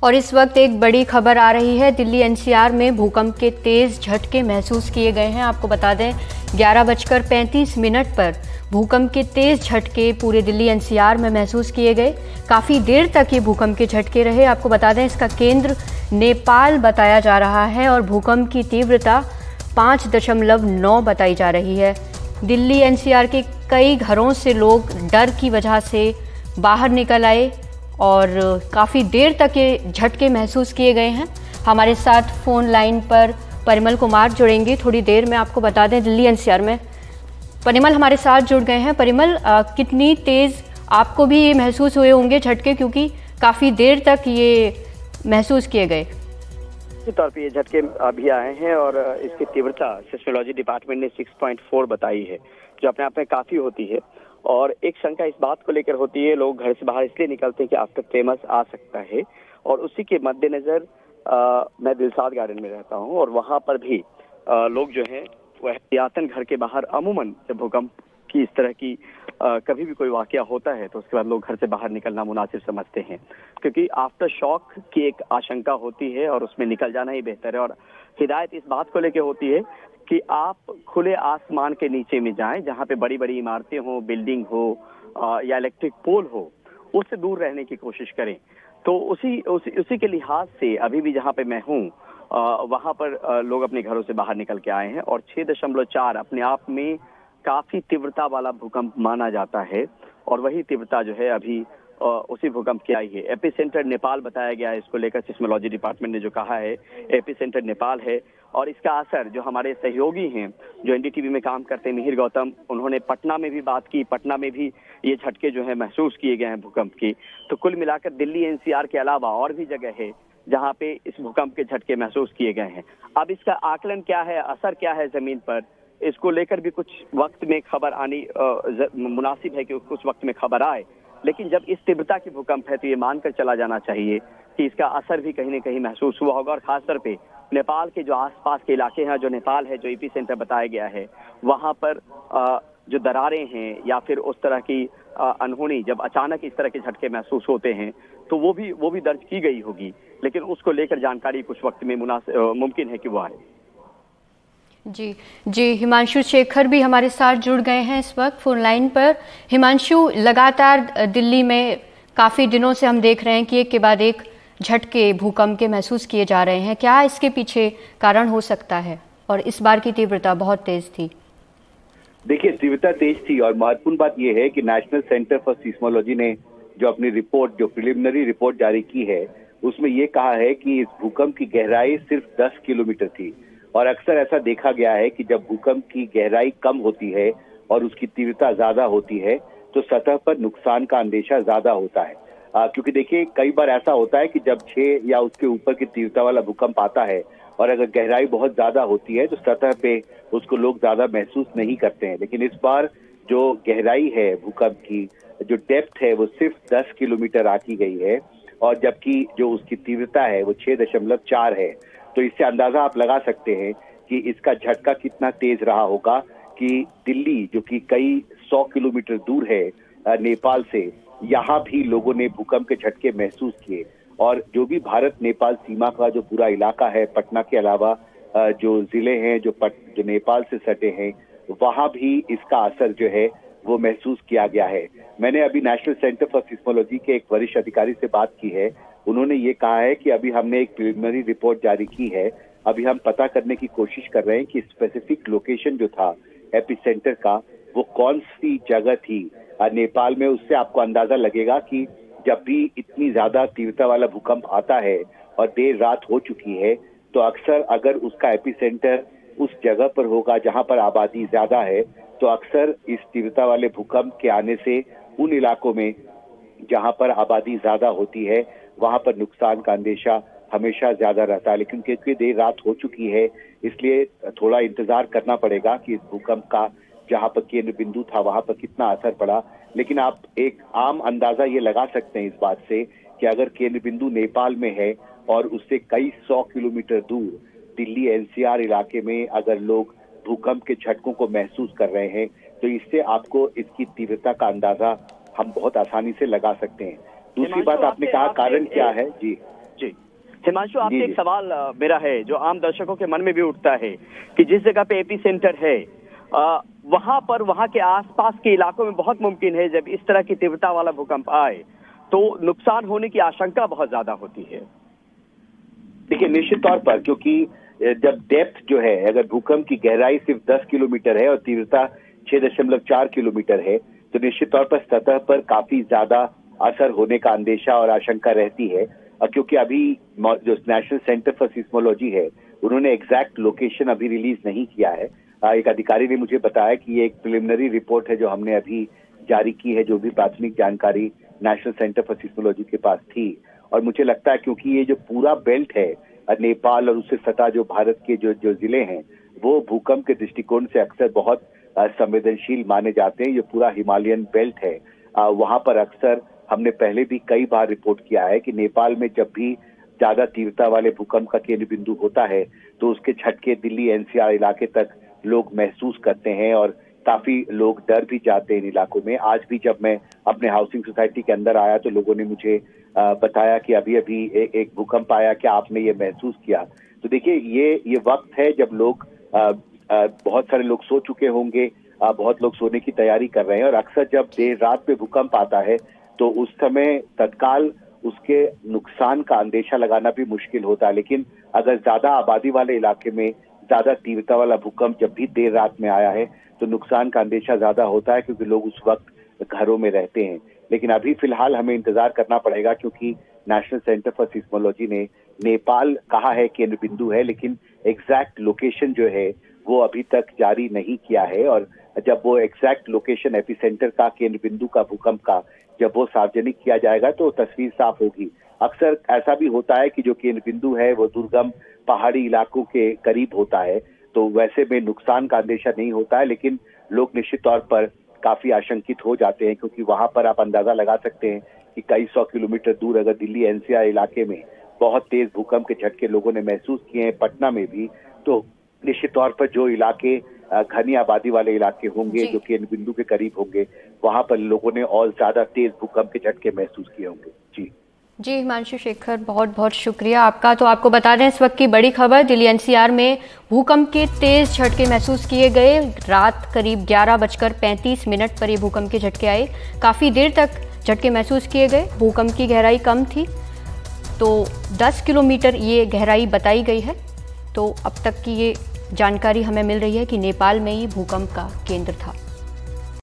और इस वक्त एक बड़ी खबर आ रही है। दिल्ली एनसीआर में भूकंप के तेज झटके महसूस किए गए हैं। आपको बता दें 11:35 पर भूकंप के तेज झटके पूरे दिल्ली एनसीआर में महसूस किए गए। काफ़ी देर तक ये भूकंप के झटके रहे। आपको बता दें इसका केंद्र नेपाल बताया जा रहा है और भूकंप की तीव्रता 5.9 बताई जा रही है। दिल्ली एनसीआर के कई घरों से लोग डर की वजह से बाहर निकल आए और काफ़ी देर तक ये झटके महसूस किए गए हैं। हमारे साथ फ़ोन लाइन पर परिमल कुमार जुड़ेंगे थोड़ी देर में। आपको बता दें दिल्ली एनसीआर में परिमल हमारे साथ जुड़ गए हैं। परिमल, कितनी तेज़ आपको भी ये महसूस हुए होंगे झटके, क्योंकि काफ़ी देर तक ये महसूस किए गए? के तौर पे ये झटके अभी आए हैं और इसकी तीव्रता सिस्मोलॉजी डिपार्टमेंट ने 6.4 बताई है, जो अपने आप में काफ़ी होती है। और एक शंका इस बात को लेकर होती है, लोग घर से बाहर इसलिए निकलते हैं कि आफ्टर ट्रेमर्स आ सकता है। और उसी के मद्देनजर मैं दिलसाद गार्डन में रहता हूं और वहां पर भी लोग जो है वह एहतियातन घर के बाहर, अमूमन जब भूकंप की इस तरह की कभी भी कोई वाकया होता है तो उसके बाद लोग घर से बाहर निकलना मुनासिब समझते हैं, क्योंकि आफ्टर शॉक की एक आशंका होती है और उसमें निकल जाना ही बेहतर है। और हिदायत इस बात को लेकर होती है कि आप खुले आसमान के नीचे में जाएं, जहां पे बड़ी बड़ी इमारतें हो, बिल्डिंग हो या इलेक्ट्रिक पोल हो, उससे दूर रहने की कोशिश करें। तो उसी के लिहाज से अभी भी जहां पे मैं हूं वहां पर लोग अपने घरों से बाहर निकल के आए हैं और 6.4 अपने आप में काफी तीव्रता वाला भूकंप माना जाता है। और वही तीव्रता जो है अभी उसी भूकंप की आई है। एपिसेंटर नेपाल बताया गया है। इसको लेकर सिस्मोलॉजी डिपार्टमेंट ने जो कहा है, एपिसेंटर नेपाल है और इसका असर जो हमारे सहयोगी हैं जो एनडीटीवी में काम करते हैं, मिहिर गौतम, उन्होंने पटना में भी बात की। पटना में भी ये झटके जो है महसूस किए गए हैं भूकंप की। तो कुल मिलाकर दिल्ली एनसीआर के अलावा और भी जगह है जहाँ पे इस भूकंप के झटके महसूस किए गए हैं। अब इसका आकलन क्या है, असर क्या है जमीन पर, इसको लेकर भी कुछ वक्त में खबर आनी मुनासिब है कि कुछ वक्त में खबर आए। लेकिन जब इस तीव्रता की भूकंप है तो ये मानकर चला जाना चाहिए कि इसका असर भी कहीं न कहीं महसूस हुआ होगा। और खासतौर पे नेपाल के जो आसपास के इलाके हैं, जो नेपाल है, जो एपी सेंटर बताया गया है, वहां पर जो दरारें हैं या फिर उस तरह की अनहोनी, जब अचानक इस तरह के झटके महसूस होते हैं तो वो भी दर्ज की गई होगी। लेकिन उसको लेकर जानकारी कुछ वक्त में मुमकिन है कि वो आए। जी, हिमांशु शेखर भी हमारे साथ जुड़ गए हैं इस वक्त फोन लाइन पर। हिमांशु, लगातार दिल्ली में काफ़ी दिनों से हम देख रहे हैं कि एक के बाद एक झटके भूकंप के महसूस किए जा रहे हैं। क्या इसके पीछे कारण हो सकता है? और इस बार की तीव्रता बहुत तेज थी। देखिए, तीव्रता तेज थी और महत्वपूर्ण बात यह है कि नेशनल सेंटर फॉर सिस्मोलॉजी ने जो अपनी रिपोर्ट, जो प्रिलिमिनरी रिपोर्ट जारी की है, उसमें यह कहा है कि इस भूकंप की गहराई सिर्फ 10 किलोमीटर थी। और अक्सर ऐसा देखा गया है कि जब भूकंप की गहराई कम होती है और उसकी तीव्रता ज्यादा होती है तो सतह पर नुकसान का अंदेशा ज्यादा होता है। क्योंकि देखिए, कई बार ऐसा होता है कि जब 6 या उसके ऊपर की तीव्रता वाला भूकंप आता है और अगर गहराई बहुत ज्यादा होती है तो सतह पे उसको लोग ज्यादा महसूस नहीं करते हैं। लेकिन इस बार जो गहराई है भूकंप की, जो डेप्थ है, वो सिर्फ 10 किलोमीटर आकी गई है और जबकि जो उसकी तीव्रता है वो 6.4 है। तो इससे अंदाजा आप लगा सकते हैं कि इसका झटका कितना तेज रहा होगा कि दिल्ली, जो कि कई 100 किलोमीटर दूर है नेपाल से, यहाँ भी लोगों ने भूकंप के झटके महसूस किए। और जो भी भारत नेपाल सीमा का जो पूरा इलाका है, पटना के अलावा जो जिले हैं जो नेपाल से सटे हैं, वहां भी इसका असर जो है वो महसूस किया गया है। मैंने अभी नेशनल सेंटर फॉर सिस्मोलॉजी के एक वरिष्ठ अधिकारी से बात की है। उन्होंने ये कहा है कि अभी हमने एक प्रिलिमिनरी रिपोर्ट जारी की है। अभी हम पता करने की कोशिश कर रहे हैं कि स्पेसिफिक लोकेशन जो था एपिसेंटर का, वो कौन सी जगह थी नेपाल में। उससे आपको अंदाजा लगेगा कि जब भी इतनी ज्यादा तीव्रता वाला भूकंप आता है और देर रात हो चुकी है तो अक्सर अगर उसका एपिसेंटर उस जगह पर होगा जहां पर आबादी ज्यादा है तो अक्सर इस तीव्रता वाले भूकंप के आने से उन इलाकों में जहां पर आबादी ज्यादा होती है वहां पर नुकसान का अंदेशा हमेशा ज्यादा रहता है। लेकिन क्योंकि देर रात हो चुकी है इसलिए थोड़ा इंतजार करना पड़ेगा कि इस भूकंप का जहां पर केंद्र बिंदु था वहां पर कितना असर पड़ा। लेकिन आप एक आम अंदाजा ये लगा सकते हैं इस बात से कि अगर केंद्र बिंदु नेपाल में है और उससे कई 100 किलोमीटर दूर दिल्ली एनसीआर इलाके में अगर लोग भूकंप के झटकों को महसूस कर रहे हैं तो इससे आपको इसकी तीव्रता का अंदाजा हम बहुत आसानी से लगा सकते हैं। दूसरी बात आपने कहा कारण क्या है? जी जी हिमांशु, आपसे जी, एक जी। सवाल मेरा है जो आम दर्शकों के मन में भी उठता है कि जिस जगह पे एपी सेंटर है वहां पर वहां के आसपास के इलाकों में बहुत मुमकिन है जब इस तरह की तीव्रता वाला भूकंप आए तो नुकसान होने की आशंका बहुत ज्यादा होती है। देखिए निश्चित तौर पर, क्योंकि जब डेप्थ जो है, अगर भूकंप की गहराई सिर्फ 10 किलोमीटर है और तीव्रता 6.4 किलोमीटर है, तो निश्चित तौर पर सतह पर काफी ज्यादा असर होने का अंदेशा और आशंका रहती है। और क्योंकि अभी जो नेशनल सेंटर फॉर सिस्मोलॉजी है, उन्होंने एग्जैक्ट लोकेशन अभी रिलीज नहीं किया है। एक अधिकारी ने मुझे बताया कि ये एक प्रिलिमिनरी रिपोर्ट है जो हमने अभी जारी की है, जो भी प्राथमिक जानकारी नेशनल सेंटर फॉर सिस्मोलॉजी के पास थी। और मुझे लगता है क्योंकि ये जो पूरा बेल्ट है नेपाल और उससे सटा जो भारत के जो जिले हैं, वो भूकंप के दृष्टिकोण से अक्सर बहुत संवेदनशील माने जाते हैं। ये पूरा हिमालयन बेल्ट है, वहां पर अक्सर हमने पहले भी कई बार रिपोर्ट किया है कि नेपाल में जब भी ज्यादा तीव्रता वाले भूकंप का केंद्र बिंदु होता है तो उसके झटके दिल्ली एनसीआर इलाके तक लोग महसूस करते हैं और काफी लोग डर भी जाते हैं इन इलाकों में। आज भी जब मैं अपने हाउसिंग सोसाइटी के अंदर आया तो लोगों ने मुझे बताया कि अभी अभी एक भूकंप आया, क्या आपने ये महसूस किया? तो देखिए ये वक्त है जब लोग बहुत सारे लोग सो चुके होंगे, बहुत लोग सोने की तैयारी कर रहे हैं। और अक्सर जब देर रात में भूकंप आता है तो उस समय तत्काल उसके नुकसान का अंदेशा लगाना भी मुश्किल होता है। लेकिन अगर ज्यादा आबादी वाले इलाके में ज्यादा तीव्रता वाला भूकंप जब भी देर रात में आया है तो नुकसान का अंदेशा ज्यादा होता है, क्योंकि लोग उस वक्त घरों में रहते हैं। लेकिन अभी फिलहाल हमें इंतजार करना पड़ेगा, क्योंकि नेशनल सेंटर फॉर सिस्मोलॉजी ने नेपाल कहा है केंद्र बिंदु है, लेकिन एग्जैक्ट लोकेशन जो है वो अभी तक जारी नहीं किया है। और जब वो एग्जैक्ट लोकेशन एपिसेंटर का, केंद्र बिंदु का, भूकंप का, जब वो सार्वजनिक किया जाएगा तो तस्वीर साफ होगी। अक्सर ऐसा भी होता है कि जो केंद्र बिंदु है वो दुर्गम पहाड़ी इलाकों के करीब होता है, तो वैसे में नुकसान का अंदेशा नहीं होता है। लेकिन लोग निश्चित तौर पर काफी आशंकित हो जाते हैं, क्योंकि वहां पर आप अंदाजा लगा सकते हैं कि कई 100 किलोमीटर दूर अगर दिल्ली एनसीआर इलाके में बहुत तेज भूकंप के झटके लोगों ने महसूस किए हैं, पटना में भी, तो निश्चित तौर पर जो इलाके घनी आबादी वाले इलाके होंगे, जो केंद्र बिंदु के करीब होंगे, वहां पर लोगों ने और ज्यादा तेज भूकंप के झटके महसूस किए होंगे। जी हिमांशु शेखर, बहुत बहुत शुक्रिया आपका। तो आपको बता दें इस वक्त की बड़ी खबर, दिल्ली एनसीआर में भूकंप के तेज झटके महसूस किए गए। रात करीब 11:35 पर ये भूकंप के झटके आए। काफ़ी देर तक झटके महसूस किए गए। भूकंप की गहराई कम थी, तो 10 किलोमीटर ये गहराई बताई गई है। तो अब तक की ये जानकारी हमें मिल रही है कि नेपाल में ही भूकंप का केंद्र था।